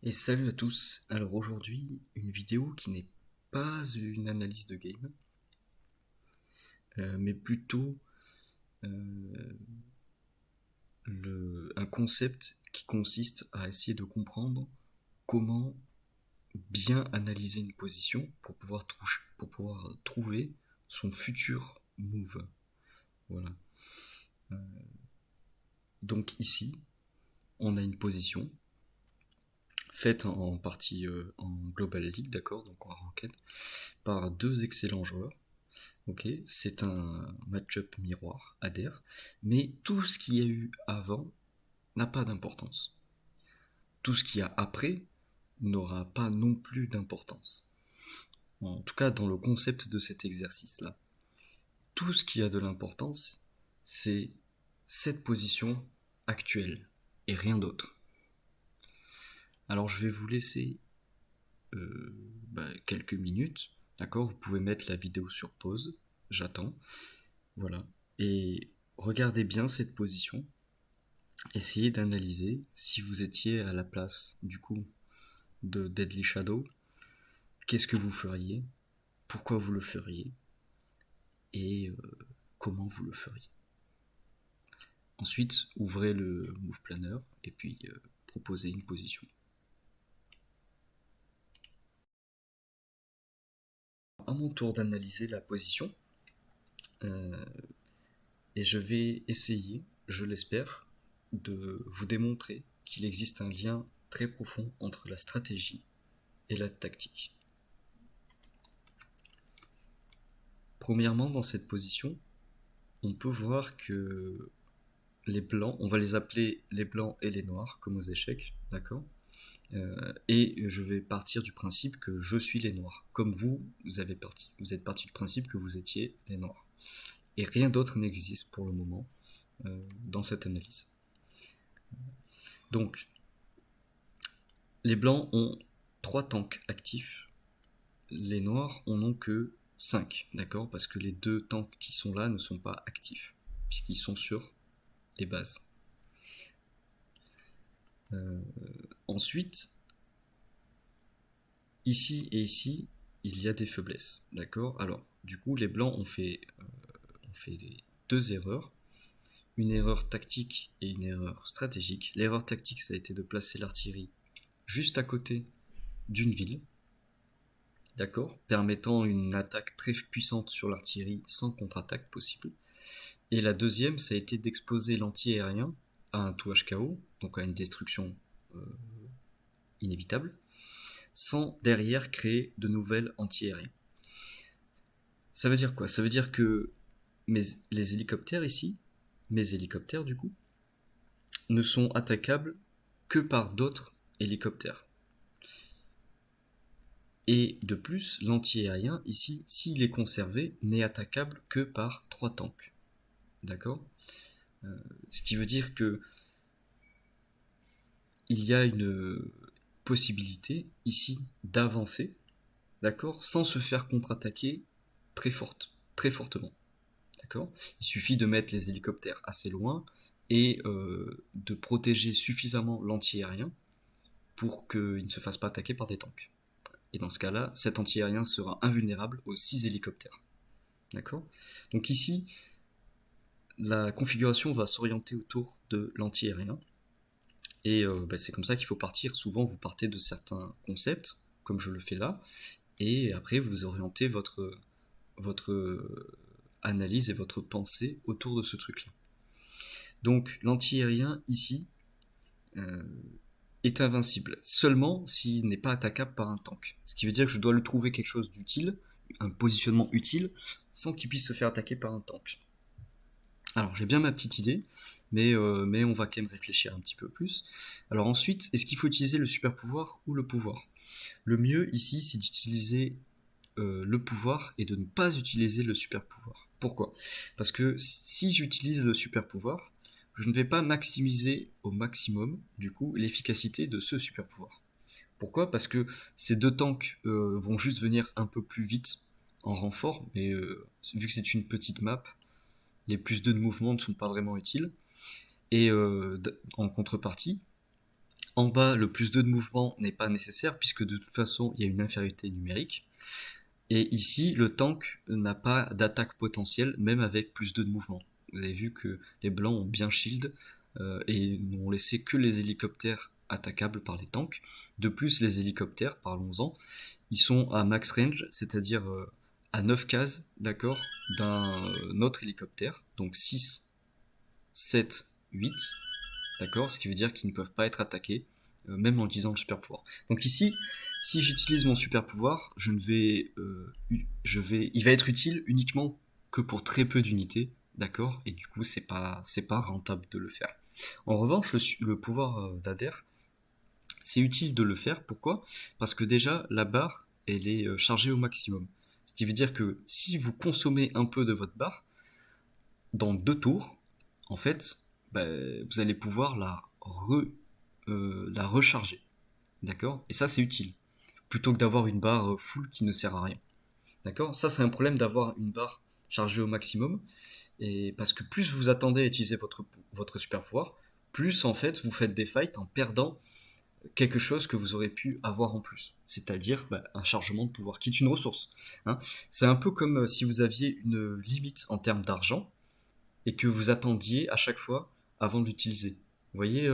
Et salut à tous. Alors aujourd'hui, une vidéo qui n'est pas une analyse de game, mais plutôt euh, un concept qui consiste à essayer de comprendre comment bien analyser une position pour pouvoir trouver son futur move. Voilà. Euh, donc ici, on a une position faite en partie en Global League, d'accord, donc en ranked, par deux excellents joueurs. Ok, c'est un match-up miroir, adhère, mais tout ce qu'il y a eu avant n'a pas d'importance. Tout ce qu'il y a après n'aura pas non plus d'importance. En tout cas, dans le concept de cet exercice-là. Tout ce qui a de l'importance, c'est cette position actuelle et rien d'autre. Alors je vais vous laisser quelques minutes, d'accord. Vous pouvez mettre la vidéo sur pause, j'attends, voilà. Et regardez bien cette position. Essayez d'analyser si vous étiez à la place du coup de Deadly Shadow, qu'est-ce que vous feriez, pourquoi vous le feriez et comment vous le feriez. Ensuite, ouvrez le Move Planner et puis proposez une position. À mon tour d'analyser la position, euh, et je vais essayer, je l'espère, de vous démontrer qu'il existe un lien très profond entre la stratégie et la tactique. Premièrement, dans cette position, on peut voir que les blancs, on va les appeler les blancs et les noirs, comme aux échecs, d'accord. Et je vais partir du principe que je suis les noirs, comme vous êtes parti du principe que vous étiez les noirs. Et rien d'autre n'existe pour le moment dans cette analyse. Donc, les blancs ont 3 tanks actifs, les noirs en ont que 5, d'accord, parce que les 2 tanks qui sont là ne sont pas actifs, puisqu'ils sont sur les bases. Euh, Ensuite, ici et ici, il y a des faiblesses, d'accord. Alors, du coup, les blancs ont fait deux erreurs, une erreur tactique et une erreur stratégique. L'erreur tactique, ça a été de placer l'artillerie juste à côté d'une ville, d'accord, permettant une attaque très puissante sur l'artillerie sans contre-attaque possible. Et la deuxième, ça a été d'exposer l'anti-aérien à un tout HKO, donc à une destruction euh, inévitable, sans derrière créer de nouvelles anti-aériens. Ça veut dire quoi? Ça veut dire que les hélicoptères ici, mes hélicoptères du coup, ne sont attaquables que par d'autres hélicoptères. Et de plus, l'anti-aérien ici, s'il est conservé, n'est attaquable que par 3 tanks. D'accord. Ce qui veut dire que il y a une possibilité ici d'avancer, d'accord, sans se faire contre-attaquer très fortement. D'accord. Il suffit de mettre les hélicoptères assez loin et de protéger suffisamment l'anti-aérien pour qu'il ne se fasse pas attaquer par des tanks. Et dans ce cas-là, cet anti-aérien sera invulnérable aux 6 hélicoptères. D'accord. Donc ici, la configuration va s'orienter autour de l'anti-aérien. Et c'est comme ça qu'il faut partir. Souvent, vous partez de certains concepts, comme je le fais là, et après, vous orientez votre analyse et votre pensée autour de ce truc-là. Donc, l'anti-aérien, ici, euh, est invincible, seulement s'il n'est pas attaquable par un tank. Ce qui veut dire que je dois lui trouver quelque chose d'utile, un positionnement utile, sans qu'il puisse se faire attaquer par un tank. Alors j'ai bien ma petite idée, mais on va quand même réfléchir un petit peu plus. Alors ensuite, est-ce qu'il faut utiliser le super pouvoir ou le pouvoir? Le mieux ici, c'est d'utiliser le pouvoir et de ne pas utiliser le super pouvoir. Pourquoi? Parce que si j'utilise le super pouvoir, je ne vais pas maximiser au maximum, du coup, l'efficacité de ce super pouvoir. Pourquoi? Parce que ces deux tanks vont juste venir un peu plus vite en renfort, mais vu que c'est une petite map, les plus 2 de mouvement ne sont pas vraiment utiles. Et en contrepartie, En bas, le plus 2 de mouvement n'est pas nécessaire puisque de toute façon, il y a une infériorité numérique. Et ici, le tank n'a pas d'attaque potentielle, même avec plus 2 de mouvement. Vous avez vu que les blancs ont bien shield et n'ont laissé que les hélicoptères attaquables par les tanks. De plus, les hélicoptères, parlons-en, ils sont à max range, c'est-à-dire à 9 cases, d'accord, d'un autre hélicoptère, donc 6, 7, 8, d'accord, ce qui veut dire qu'ils ne peuvent pas être attaqués, même en utilisant le super pouvoir. Donc ici, si j'utilise mon super pouvoir, il va être utile uniquement que pour très peu d'unités, d'accord, et du coup c'est pas rentable de le faire. En revanche, le pouvoir d'Ader, c'est utile de le faire. Pourquoi? Parce que déjà la barre, elle est chargée au maximum. Ce qui veut dire que si vous consommez un peu de votre barre, dans 2 tours, en fait, bah, vous allez pouvoir la recharger. D'accord? Et ça, c'est utile. Plutôt que d'avoir une barre full qui ne sert à rien. D'accord? Ça, c'est un problème d'avoir une barre chargée au maximum. Et parce que plus vous attendez à utiliser votre super pouvoir, plus en fait vous faites des fights en perdant quelque chose que vous aurez pu avoir en plus. C'est-à-dire un chargement de pouvoir, qui est une ressource. Hein. C'est un peu comme si vous aviez une limite en termes d'argent et que vous attendiez à chaque fois avant de l'utiliser. Vous voyez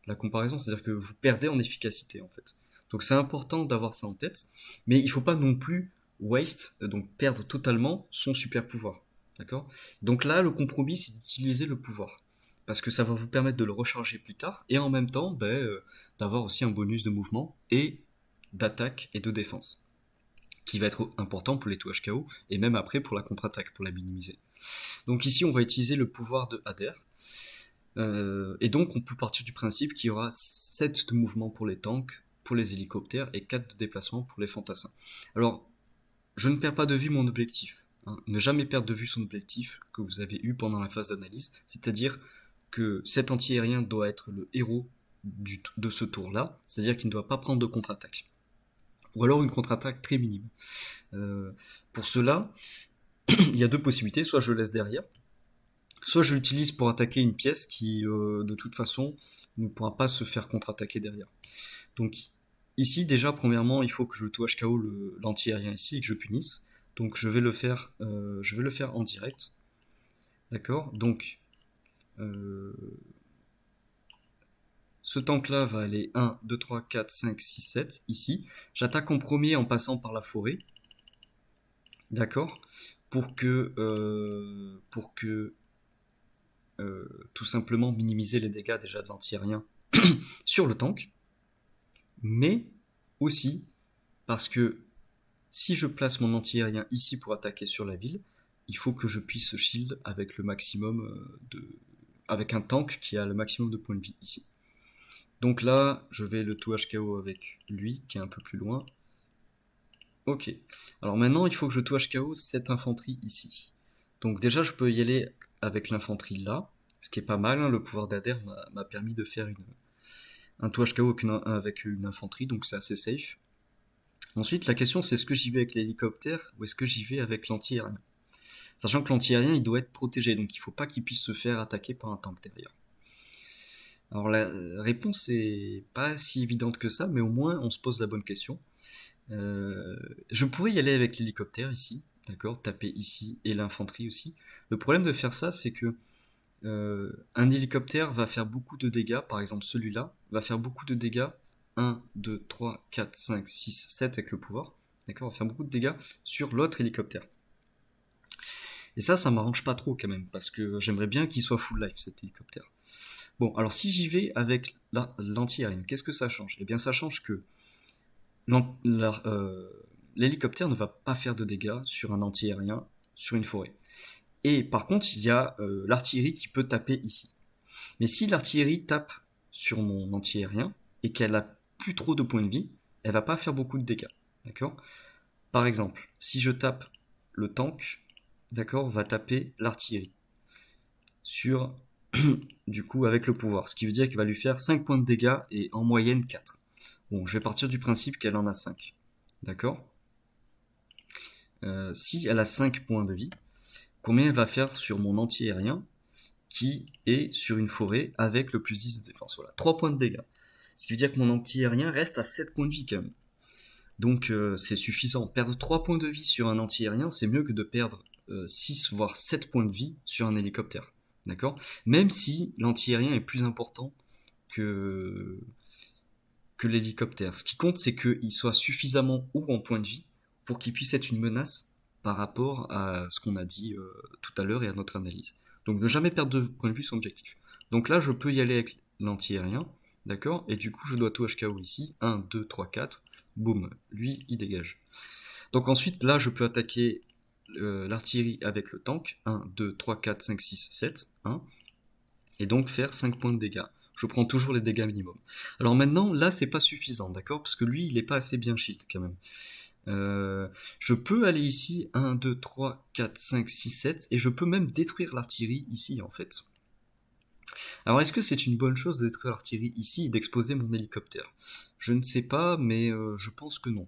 la comparaison, c'est-à-dire que vous perdez en efficacité en fait. Donc c'est important d'avoir ça en tête, mais il ne faut pas non plus waste, donc perdre totalement son super pouvoir. D'accord? Donc là, le compromis, c'est d'utiliser le pouvoir. Parce que ça va vous permettre de le recharger plus tard, et en même temps, d'avoir aussi un bonus de mouvement, et d'attaque et de défense, qui va être important pour les touches KO, et même après pour la contre-attaque, pour la minimiser. Donc ici, on va utiliser le pouvoir de Ader. Et donc, on peut partir du principe qu'il y aura 7 de mouvement pour les tanks, pour les hélicoptères, et 4 de déplacement pour les fantassins. Alors, je ne perds pas de vue mon objectif. Hein. Ne jamais perdre de vue son objectif que vous avez eu pendant la phase d'analyse, c'est-à-dire que cet anti-aérien doit être le héros de ce tour-là, c'est-à-dire qu'il ne doit pas prendre de contre-attaque. Ou alors une contre-attaque très minime. Pour cela, il y a 2 possibilités, soit je le laisse derrière, soit je l'utilise pour attaquer une pièce qui, de toute façon, ne pourra pas se faire contre-attaquer derrière. Donc ici, déjà, premièrement, il faut que je touche KO l'anti-aérien ici et que je punisse. Donc je vais le faire en direct. D'accord? Donc ce tank-là va aller 1, 2, 3, 4, 5, 6, 7 ici. J'attaque en premier en passant par la forêt. D'accord? Pour que tout simplement minimiser les dégâts déjà de l'anti-aérien sur le tank, mais aussi parce que si je place mon anti-aérien ici pour attaquer sur la ville, il faut que je puisse shield avec le maximum avec un tank qui a le maximum de points de vie ici. Donc là, je vais le tout HKO avec lui, qui est un peu plus loin. Ok. Alors maintenant, il faut que je tout HKO cette infanterie ici. Donc déjà, je peux y aller avec l'infanterie là, ce qui est pas mal. Hein. Le pouvoir d'Ader m'a permis de faire un tout HKO avec une infanterie, donc c'est assez safe. Ensuite, la question c'est est-ce que j'y vais avec l'hélicoptère ou est-ce que j'y vais avec l'anti-aérien? Sachant que l'anti-aérien, il doit être protégé, donc il faut pas qu'il puisse se faire attaquer par un tank derrière. Alors la réponse est pas si évidente que ça, mais au moins on se pose la bonne question. Je pourrais y aller avec l'hélicoptère ici, d'accord, taper ici et l'infanterie aussi. Le problème de faire ça, c'est que un hélicoptère va faire beaucoup de dégâts, par exemple celui-là va faire beaucoup de dégâts, 1, 2, 3, 4, 5, 6, 7 avec le pouvoir, d'accord, va faire beaucoup de dégâts sur l'autre hélicoptère. Et ça m'arrange pas trop quand même, parce que j'aimerais bien qu'il soit full life cet hélicoptère. Bon, alors si j'y vais avec l'anti-aérien, qu'est-ce que ça change? Eh bien ça change que l'hélicoptère ne va pas faire de dégâts sur un anti-aérien sur une forêt. Et par contre, il y a l'artillerie qui peut taper ici. Mais si l'artillerie tape sur mon anti-aérien et qu'elle a plus trop de points de vie, elle va pas faire beaucoup de dégâts. D'accord? Par exemple, si je tape le tank, d'accord, va taper l'artillerie sur du coup avec le pouvoir, ce qui veut dire qu'il va lui faire 5 points de dégâts et en moyenne 4. Bon, je vais partir du principe qu'elle en a 5. D'accord? Si elle a 5 points de vie, combien elle va faire sur mon anti-aérien qui est sur une forêt avec le plus 10 de défense? Voilà, 3 points de dégâts. Ce qui veut dire que mon anti-aérien reste à 7 points de vie quand même. Donc c'est suffisant. Perdre 3 points de vie sur un anti-aérien, c'est mieux que de perdre 6 voire 7 points de vie sur un hélicoptère. D'accord? Même si l'anti-aérien est plus important que, que l'hélicoptère. Ce qui compte, c'est qu'il soit suffisamment haut en points de vie pour qu'il puisse être une menace par rapport à ce qu'on a dit tout à l'heure et à notre analyse. Donc ne jamais perdre de point de vue son objectif. Donc là, je peux y aller avec l'anti-aérien, d'accord? Et du coup, je dois tout HKO ici. 1, 2, 3, 4. Boum, lui, il dégage. Donc ensuite, là, je peux attaquer l'artillerie avec le tank. 1, 2, 3, 4, 5, 6, 7. 1. Et donc faire 5 points de dégâts. Je prends toujours les dégâts minimum. Alors maintenant, là, c'est pas suffisant, d'accord? Parce que lui, il est pas assez bien shield quand même. Je peux aller ici, 1, 2, 3, 4, 5, 6, 7, et je peux même détruire l'artillerie ici, en fait. Alors, est-ce que c'est une bonne chose de détruire l'artillerie ici et d'exposer mon hélicoptère? Je ne sais pas, mais je pense que non.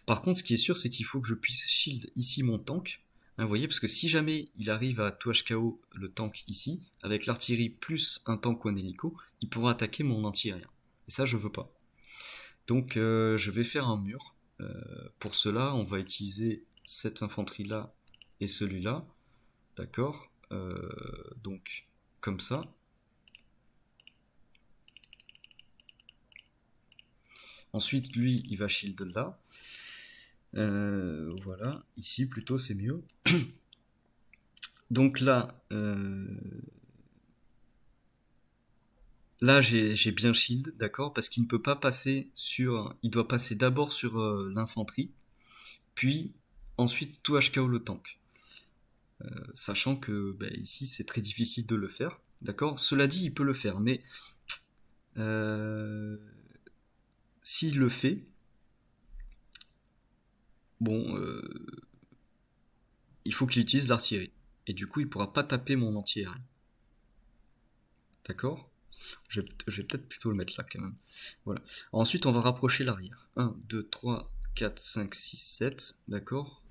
Par contre, ce qui est sûr, c'est qu'il faut que je puisse shield ici mon tank. Hein, vous voyez, parce que si jamais il arrive à tout HKO le tank ici, avec l'artillerie plus un tank ou un hélico, il pourra attaquer mon anti-aérien. Et ça, je veux pas. Donc, je vais faire un mur. Pour cela, on va utiliser cette infanterie-là et celui-là. D'accord? Donc, comme ça. Ensuite, lui, il va shield là. Voilà. Ici, plutôt, c'est mieux. Donc là, là j'ai bien shield, d'accord? Parce qu'il ne peut pas passer sur... Il doit passer d'abord sur l'infanterie, puis ensuite tout HKO le tank. Sachant que ici c'est très difficile de le faire, d'accord? Cela dit, il peut le faire, mais s'il le fait, bon, il faut qu'il utilise l'artillerie. Et du coup, il pourra pas taper mon anti-aérien. D'accord? Je vais peut-être plutôt le mettre là quand même. Voilà. Ensuite, on va rapprocher l'arrière. 1, 2, 3, 4, 5, 6, 7. D'accord?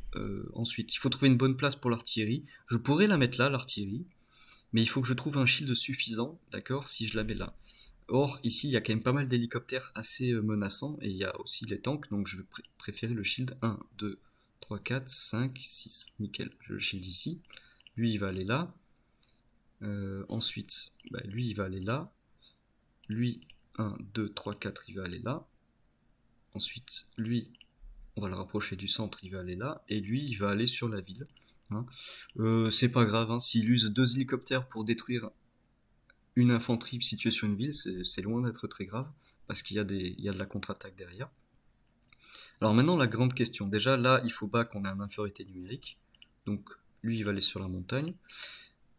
Ensuite, il faut trouver une bonne place pour l'artillerie. Je pourrais la mettre là, l'artillerie. Mais il faut que je trouve un shield suffisant, d'accord, si je la mets là. Or, ici, il y a quand même pas mal d'hélicoptères assez menaçants, et il y a aussi les tanks, donc je vais préférer le shield 1, 2, 3, 4, 5, 6. Nickel, je le shield ici. Lui, il va aller là. Ensuite, lui, il va aller là. Lui, 1, 2, 3, 4, il va aller là. Ensuite, lui, on va le rapprocher du centre, il va aller là. Et lui, il va aller sur la ville. Hein. C'est pas grave, hein, s'il use 2 hélicoptères pour détruire une infanterie située sur une ville, c'est loin d'être très grave, parce qu'il y a de la contre-attaque derrière. Alors maintenant, la grande question. Déjà, là, il faut pas qu'on ait une infériorité numérique. Donc, lui, il va aller sur la montagne.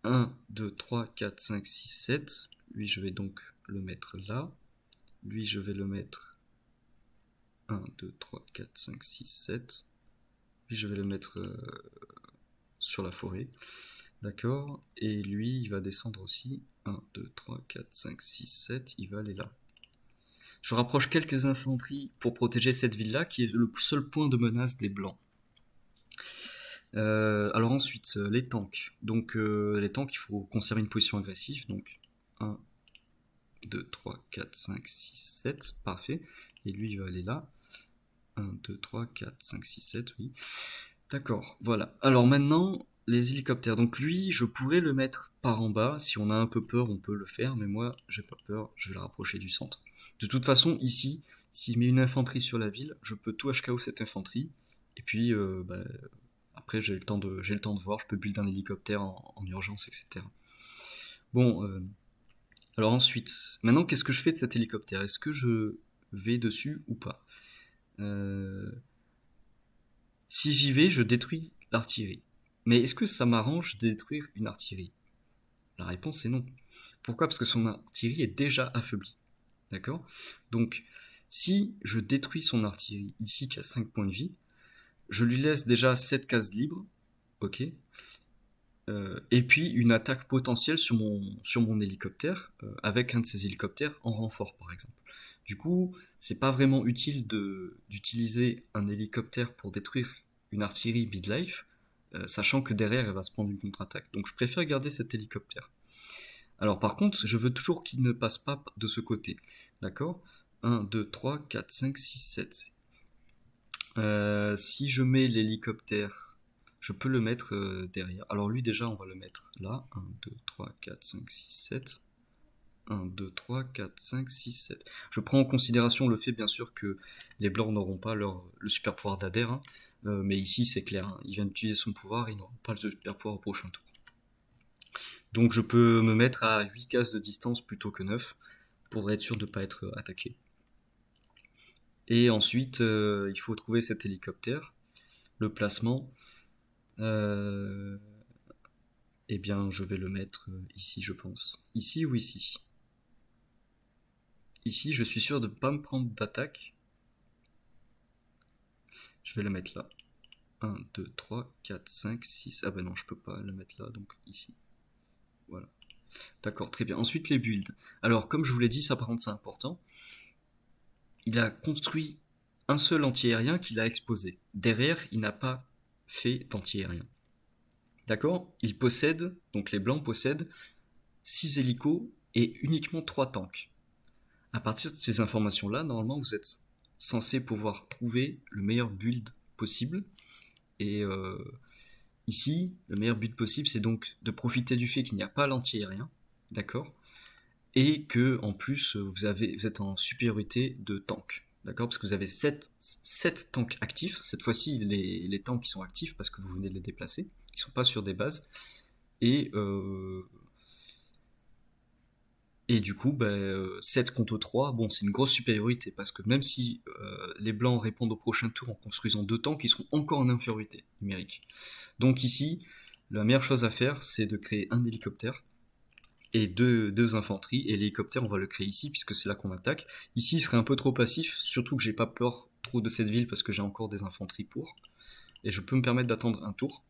1, 2, 3, 4, 5, 6, 7. Lui, je vais donc le mettre là. Lui, je vais le mettre 1, 2, 3, 4, 5, 6, 7. Lui, je vais le mettre sur la forêt. D'accord? Et lui, il va descendre aussi. 1, 2, 3, 4, 5, 6, 7. Il va aller là. Je rapproche quelques infanteries pour protéger cette ville-là, qui est le seul point de menace des Blancs. Alors ensuite, les tanks. Donc les tanks, il faut conserver une position agressive. Donc 1, 2, 3, 4, 5, 6, 7. Parfait. Et lui, il va aller là. 1, 2, 3, 4, 5, 6, 7, oui. D'accord, voilà. Alors maintenant, les hélicoptères. Donc lui, je pourrais le mettre par en bas. Si on a un peu peur, on peut le faire. Mais moi, j'ai pas peur. Je vais le rapprocher du centre. De toute façon, ici, s'il met une infanterie sur la ville, je peux tout HKO cette infanterie. Et puis, après, j'ai le temps de voir. Je peux build un hélicoptère en urgence, etc. Bon, alors ensuite, maintenant, qu'est-ce que je fais de cet hélicoptère? Est-ce que je vais dessus ou pas? Si j'y vais, je détruis l'artillerie. Mais est-ce que ça m'arrange de détruire une artillerie? La réponse est non. Pourquoi? Parce que son artillerie est déjà affaiblie. D'accord? Donc, si je détruis son artillerie ici qui a 5 points de vie, je lui laisse déjà 7 cases libres, ok? Et puis une attaque potentielle sur mon hélicoptère, avec un de ces hélicoptères en renfort par exemple. Du coup, c'est pas vraiment utile d'utiliser un hélicoptère pour détruire une artillerie mid-life, sachant que derrière elle va se prendre une contre-attaque. Donc je préfère garder cet hélicoptère. Alors par contre, je veux toujours qu'il ne passe pas de ce côté, d'accord? 1, 2, 3, 4, 5, 6, 7. Si je mets l'hélicoptère, je peux le mettre derrière. Alors lui déjà, on va le mettre là. 1, 2, 3, 4, 5, 6, 7. 1, 2, 3, 4, 5, 6, 7. Je prends en considération le fait, bien sûr, que les blancs n'auront pas le super pouvoir d'Ader. Hein. Mais ici, c'est clair. Hein. Il vient d'utiliser son pouvoir, ils n'auront pas le super pouvoir au prochain tour. Donc je peux me mettre à 8 cases de distance plutôt que 9 pour être sûr de ne pas être attaqué. Et ensuite, il faut trouver cet hélicoptère. Le placement, eh bien, je vais le mettre ici, je pense. Ici ou ici? Ici, je suis sûr de ne pas me prendre d'attaque. Je vais le mettre là. 1, 2, 3, 4, 5, 6. Ah ben non, je peux pas le mettre là, donc ici. Voilà. D'accord, très bien. Ensuite, les builds. Alors, comme je vous l'ai dit, ça par contre, c'est important. Il a construit un seul anti-aérien qu'il a exposé. Derrière, il n'a pas fait d'anti-aérien. D'accord? Il possède, donc les blancs possèdent 6 hélicos et uniquement 3 tanks. À partir de ces informations-là, normalement, vous êtes censé pouvoir trouver le meilleur build possible. Et ici, le meilleur build possible, c'est donc de profiter du fait qu'il n'y a pas l'anti-aérien, d'accord? Et que, en plus, vous êtes en supériorité de tanks, d'accord? Parce que vous avez 7 tanks actifs. Cette fois-ci, les tanks qui sont actifs, parce que vous venez de les déplacer, ils ne sont pas sur des bases. Et du coup, 7 contre 3, bon, c'est une grosse supériorité, parce que même si les blancs répondent au prochain tour en construisant 2 tanks, ils seront encore en infériorité numérique. Donc ici, la meilleure chose à faire, c'est de créer un hélicoptère et deux infanteries, et l'hélicoptère, on va le créer ici, puisque c'est là qu'on attaque. Ici, il serait un peu trop passif, surtout que j'ai pas peur trop de cette ville, parce que j'ai encore des infanteries pour, et je peux me permettre d'attendre un tour.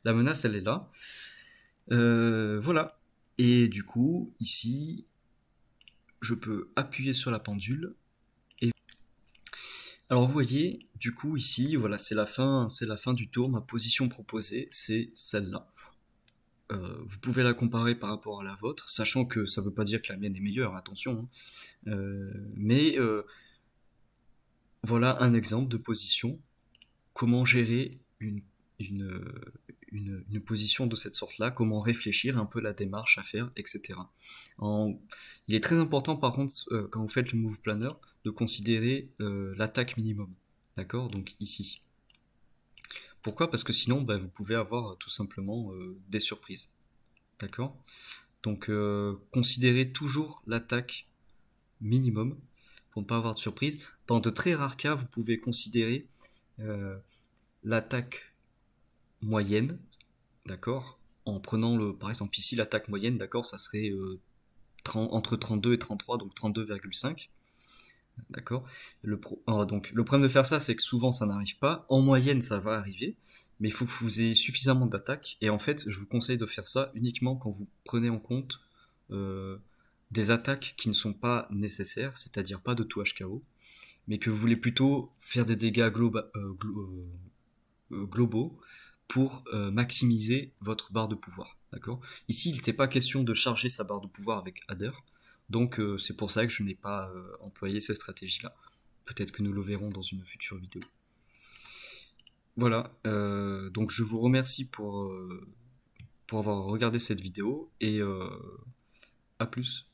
La menace, elle est là. Voilà. Et du coup, ici, je peux appuyer sur la pendule. Et alors vous voyez, du coup ici, voilà, c'est la fin du tour. Ma position proposée, c'est celle-là. Vous pouvez la comparer par rapport à la vôtre, sachant que ça ne veut pas dire que la mienne est meilleure, attention. Hein. Mais voilà un exemple de position. Comment gérer une, une position de cette sorte-là, comment réfléchir un peu la démarche à faire, etc. Il est très important par contre, quand vous faites le move planner, de considérer l'attaque minimum. D'accord? Donc ici. Pourquoi? Parce que sinon, vous pouvez avoir tout simplement des surprises. D'accord? Donc considérez toujours l'attaque minimum pour ne pas avoir de surprise. Dans de très rares cas, vous pouvez considérer l'attaque moyenne, d'accord? En prenant par exemple ici l'attaque moyenne, d'accord, ça serait entre 32 et 33, donc 32,5. D'accord. Donc le problème de faire ça, c'est que souvent ça n'arrive pas. En moyenne, ça va arriver, mais il faut que vous ayez suffisamment d'attaques. Et en fait, je vous conseille de faire ça uniquement quand vous prenez en compte des attaques qui ne sont pas nécessaires, c'est-à-dire pas de tout HKO, mais que vous voulez plutôt faire des dégâts globaux pour maximiser votre barre de pouvoir. D'accord. Ici, il n'était pas question de charger sa barre de pouvoir avec Adder, donc c'est pour ça que je n'ai pas employé cette stratégie-là. Peut-être que nous le verrons dans une future vidéo. Voilà, donc je vous remercie pour avoir regardé cette vidéo et à plus.